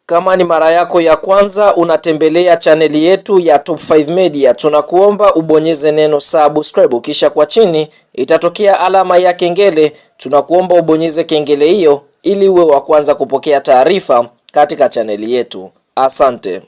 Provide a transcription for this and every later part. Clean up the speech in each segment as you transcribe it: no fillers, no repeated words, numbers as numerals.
Kama ni mara yako ya kwanza unatembelea chaneli yetu ya Top 5 Media, tunakuomba ubonyeze neno subscribe, kisha kwa chini itatokea alama ya kengele. Tunakuomba ubonyeze kengele hiyo ili uwe wa kwanza kupokea taarifa katika chaneli yetu. Asante.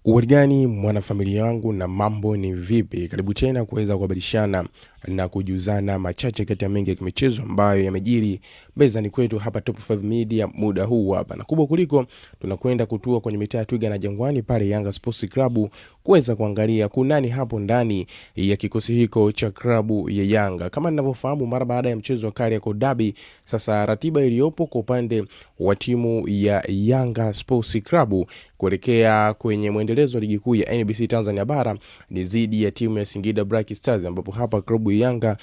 Uwarigani mwanafamilia wangu, na mambo ni vipi? Karibu tena kuweza kuhabarishana na kujuzana machache kati ya mengi ya kimichezo ambayo yamejiri mezani kwetu hapa Top 5 Media muda huu hapa. Na kubwa kuliko, tunakwenda kutua kwenye mitaa ya Twiga na Jangwani pale Yanga Sports Club kuweza kuangalia kunani hapo ndani ya kikosi hiko cha klabu ya Yanga. Kama ninavyofahamu, mara baada ya mchezo wa Kariakoo Derby, sasa ratiba iliyopo kwa upande wa timu ya Yanga Sports Club kuelekea kwenye mwendelezo wa ligi kuu ya NBC Tanzania Bara ni dhidi ya timu ya Singida Black Stars, ambapo hapa klabu ya Yanga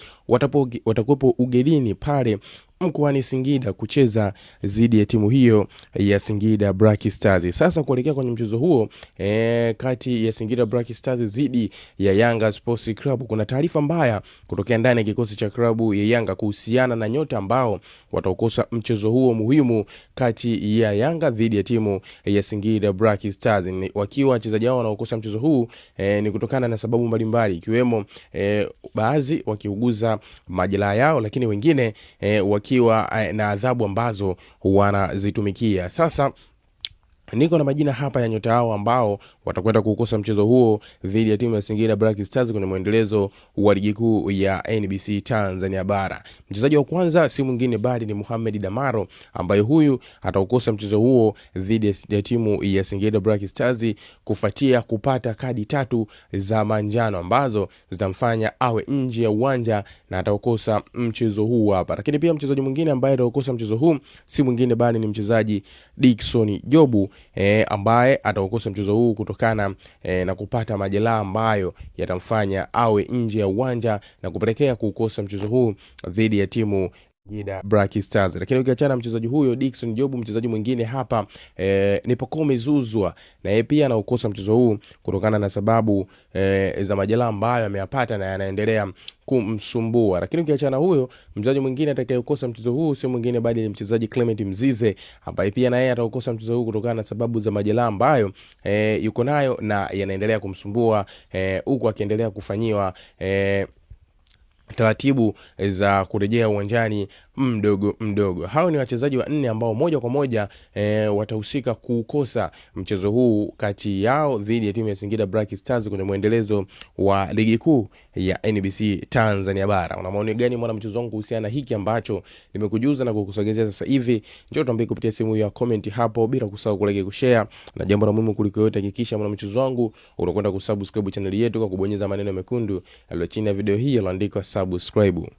watakuwepo ugenini pale mkoani Singida kucheza dhidi ya timu hiyo ya Singida Black Stars. Sasa kuelekea kwenye mchezo huo kati ya Singida Black Stars dhidi ya Yanga Sports Club, kuna taarifa mbaya kutokea ndani ya kikosi cha klabu ya Yanga kuhusiana na nyota ambao watakosa mchezo huo muhimu kati ya Yanga dhidi ya timu ya Singida Black Stars. Wakiwa wachezaji hao wanaokosa mchezo huu ni kutokana na sababu mbalimbali, ikiwemo baadhi wakiuguza majeraha yao, lakini wengine wakiwa na adhabu ambazo wanazitumikia. Sasa niko na majina hapa ya nyota hao ambao watakwenda kukosa mchezo huo dhidi ya timu ya Singida Black Stars kwenye mwendelezo wa ligi kuu ya NBC Tanzania Bara. Mchezaji wa kwanza si mwingine bali ni Mohamed Damaro, ambaye huyu ataukosa mchezo huo dhidi ya timu ya Singida Black Stars kufuatia kupata kadi 3 za manjano ambazo zitamfanya awe nje ya uwanja na ataukosa mchezo huu hapa. Lakini pia mchezaji mwingine ambaye ataukosa mchezo huu si mwingine bali ni mchezaji Dickson Jobu ambaye ataukosa mchezo huu kutokana na kupata majeraha ambayo yatamfanya awe nje ya uwanja na kupelekea kukosa mchezo huu dhidi ya timu Singida Black Stars. Lakini ukiachana mchezaji huyo Dickson Jobu, mchezaji mwingine hapa ni Pacome Zouzoua, na yeye pia anakosa mchezo huu kutokana na sababu za majeraha ambayo ameyapata na yanaendelea kumsumbua. Lakini ukiachana huyo, mchezaji mwingine atakayekosa mchezo huu si mwingine bali ni mchezaji Clement Mzize, ambaye pia naye atakosa mchezo huu kutokana na sababu za majeraha ambayo yuko nayo na yanaendelea kumsumbua, huku akiendelea kufanyiwa taratibu za kurejea uwanjani mdogo. Hao ni wachezaji wa 4 ambao moja kwa moja watahusika kukosa mchezo huu kati yao dhidi ya timu ya Singida Black Stars kwenye mwendelezo wa ligi kuu ya NBC Tanzania Bara. Una maoni gani mwana mchezo wangu kuhusiana na hiki ambacho nimekujuza na kukusogezea sasa hivi? Njoo tuambie kupitia sehemu ya comment hapo, bila kusahau kulike, kushare, na jambo la muhimu kuliko yote, hakikisha mwana mchezo wangu unakwenda kusubscribe channel yetu kwa kubonyeza maneno mekundu yaliyo chini ya video hii yaliyoandikwa subscribe.